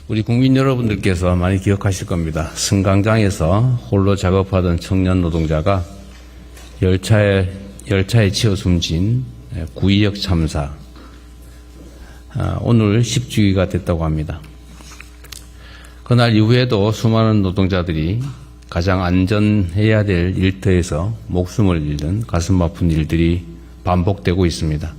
우리 국민 여러분들께서 많이 기억하실 겁니다. 승강장에서 홀로 작업하던 청년 노동자가 열차에 치여 숨진 구의역 참사. 오늘 10주기가 됐다고 합니다. 그날 이후에도 수많은 노동자들이 가장 안전해야 될 일터에서 목숨을 잃는 가슴 아픈 일들이 반복되고 있습니다.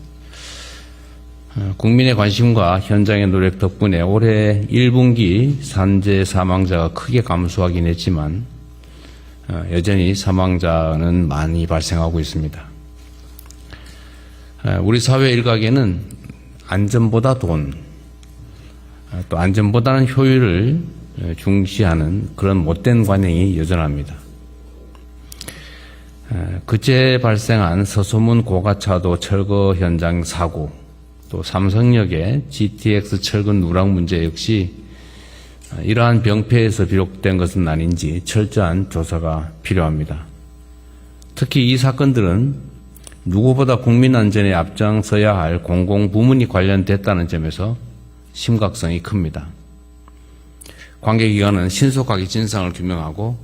국민의 관심과 현장의 노력 덕분에 올해 1분기 산재 사망자가 크게 감소하긴 했지만 여전히 사망자는 많이 발생하고 있습니다. 우리 사회 일각에는 안전보다 돈, 또 안전보다는 효율을 중시하는 그런 못된 관행이 여전합니다. 그제 발생한 서소문 고가차도 철거 현장 사고, 또 삼성역의 GTX 철근 누락 문제 역시 이러한 병폐에서 비롯된 것은 아닌지 철저한 조사가 필요합니다. 특히 이 사건들은 누구보다 국민 안전에 앞장서야 할 공공부문이 관련됐다는 점에서 심각성이 큽니다. 관계기관은 신속하게 진상을 규명하고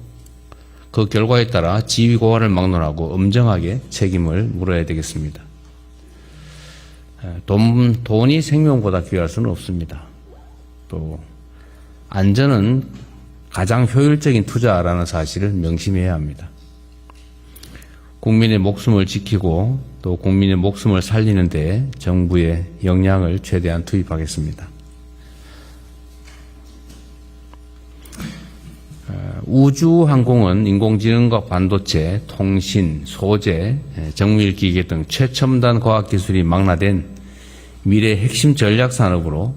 그 결과에 따라 지위 고하를 막론하고 엄정하게 책임을 물어야 되겠습니다. 돈이 생명보다 귀할 수는 없습니다. 또 안전은 가장 효율적인 투자라는 사실을 명심해야 합니다. 국민의 목숨을 지키고 또 국민의 목숨을 살리는 데 정부의 역량을 최대한 투입하겠습니다. 우주항공은 인공지능과 반도체, 통신, 소재, 정밀기계 등 최첨단 과학기술이 망라된 미래 핵심 전략산업으로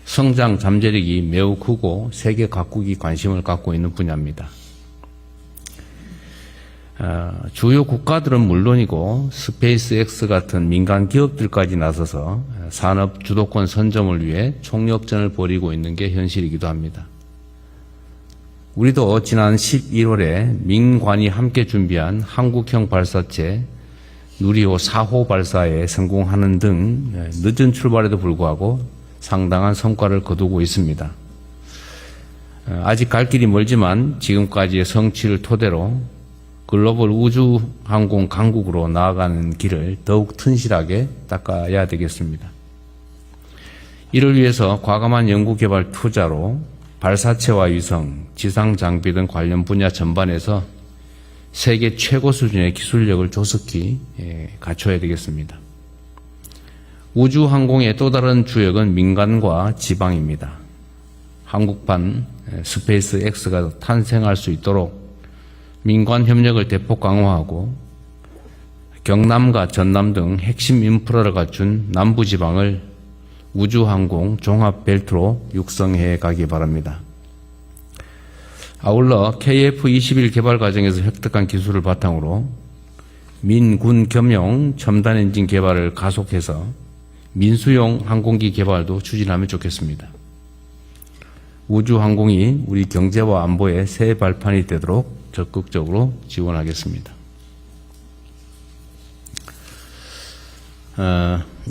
성장 잠재력이 매우 크고 세계 각국이 관심을 갖고 있는 분야입니다. 주요 국가들은 물론이고 스페이스X 같은 민간 기업들까지 나서서 산업 주도권 선점을 위해 총력전을 벌이고 있는 게 현실이기도 합니다. 우리도 지난 11월에 민관이 함께 준비한 한국형 발사체 누리호 4호 발사에 성공하는 등 늦은 출발에도 불구하고 상당한 성과를 거두고 있습니다. 아직 갈 길이 멀지만 지금까지의 성취를 토대로 글로벌 우주항공 강국으로 나아가는 길을 더욱 튼실하게 닦아야 되겠습니다. 이를 위해서 과감한 연구개발 투자로 발사체와 위성, 지상 장비 등 관련 분야 전반에서 세계 최고 수준의 기술력을 조속히 갖춰야 되겠습니다. 우주항공의 또 다른 주역은 민간과 지방입니다. 한국판 스페이스X가 탄생할 수 있도록 민관 협력을 대폭 강화하고 경남과 전남 등 핵심 인프라를 갖춘 남부지방을 우주항공 종합벨트로 육성해 가기 바랍니다. 아울러 KF-21 개발 과정에서 획득한 기술을 바탕으로 민군 겸용 첨단 엔진 개발을 가속해서 민수용 항공기 개발도 추진하면 좋겠습니다. 우주항공이 우리 경제와 안보의 새 발판이 되도록 적극적으로 지원하겠습니다.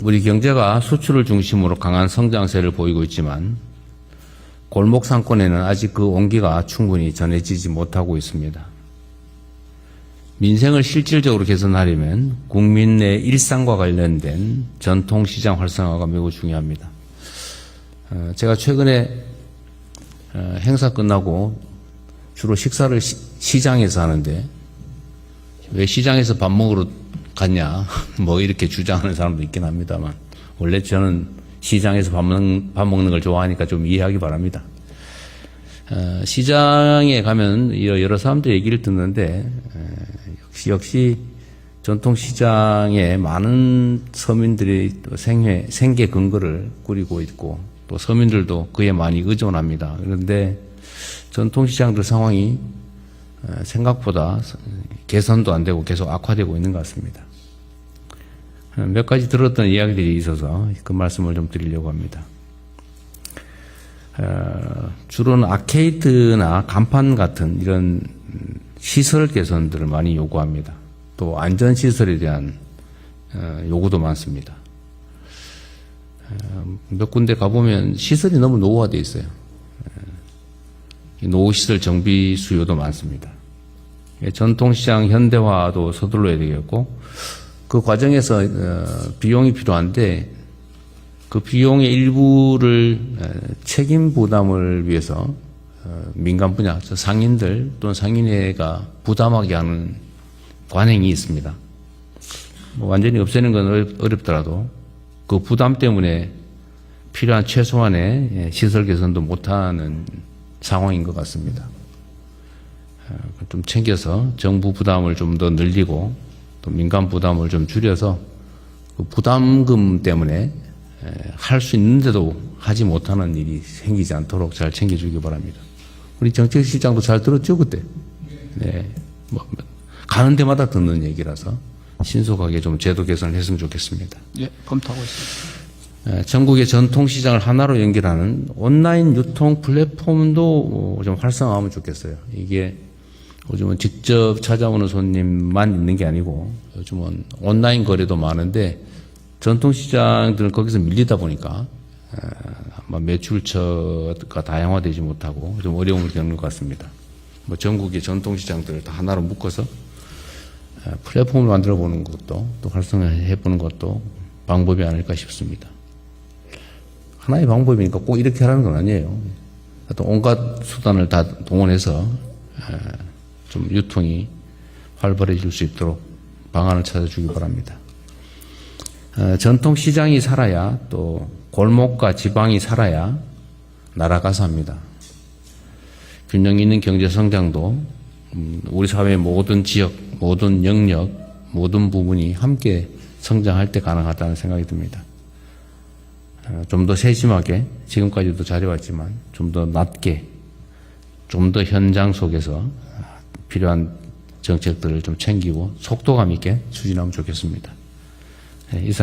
우리 경제가 수출을 중심으로 강한 성장세를 보이고 있지만 골목 상권에는 아직 그 온기가 충분히 전해지지 못하고 있습니다. 민생을 실질적으로 개선하려면 국민의 일상과 관련된 전통시장 활성화가 매우 중요합니다. 제가 최근에 행사 끝나고 주로 식사를 시장에서 하는데 왜 시장에서 밥 먹으러 갔냐 뭐 이렇게 주장하는 사람도 있긴 합니다만 원래 저는 시장에서 밥 먹는 걸 좋아하니까 좀 이해하기 바랍니다. 시장에 가면 여러 사람들 얘기를 듣는데 역시 전통시장에 많은 서민들이 또 생계 근거를 꾸리고 있고 또 서민들도 그에 많이 의존합니다. 그런데 전통시장들 상황이 생각보다 개선도 안 되고 계속 악화되고 있는 것 같습니다. 몇 가지 들었던 이야기들이 있어서 그 말씀을 좀 드리려고 합니다. 주로는 아케이드나 간판 같은 이런 시설 개선들을 많이 요구합니다. 또 안전시설에 대한 요구도 많습니다. 몇 군데 가보면 시설이 너무 노후화되어 있어요. 노후시설 정비 수요도 많습니다. 전통시장 현대화도 서둘러야 되겠고, 그 과정에서 비용이 필요한데 그 비용의 일부를 책임 부담을 위해서 민간 분야, 상인들 또는 상인회가 부담하게 하는 관행이 있습니다. 뭐 완전히 없애는 건 어렵더라도 그 부담 때문에 필요한 최소한의 시설 개선도 못하는 상황인 것 같습니다. 좀 챙겨서 정부 부담을 좀 더 늘리고 또 민간 부담을 좀 줄여서 그 부담금 때문에 할 수 있는데도 하지 못하는 일이 생기지 않도록 잘 챙겨주기 바랍니다. 우리 정책실장도 잘 들었죠, 그때? 네. 뭐, 가는 데마다 듣는 얘기라서 신속하게 좀 제도 개선을 했으면 좋겠습니다. 예, 검토하고 있습니다. 전국의 전통시장을 하나로 연결하는 온라인 유통 플랫폼도 좀 활성화하면 좋겠어요. 이게 요즘은 직접 찾아오는 손님만 있는 게 아니고 요즘은 온라인 거래도 많은데 전통시장들은 거기서 밀리다 보니까 아마 매출처가 다양화되지 못하고 좀 어려움을 겪는 것 같습니다. 뭐 전국의 전통시장들을 다 하나로 묶어서 플랫폼을 만들어 보는 것도 또 활성화해 보는 것도 방법이 아닐까 싶습니다. 하나의 방법이니까 꼭 이렇게 하라는 건 아니에요. 또 온갖 수단을 다 동원해서 좀 유통이 활발해질 수 있도록 방안을 찾아주기 바랍니다. 전통시장이 살아야 또 골목과 지방이 살아야 나라가 삽니다. 균형 있는 경제성장도 우리 사회의 모든 지역, 모든 영역, 모든 부분이 함께 성장할 때 가능하다는 생각이 듭니다. 좀 더 세심하게 지금까지도 잘해왔지만 좀 더 낮게 좀 더 현장 속에서 필요한 정책들을 좀 챙기고 속도감 있게 추진하면 좋겠습니다. 이상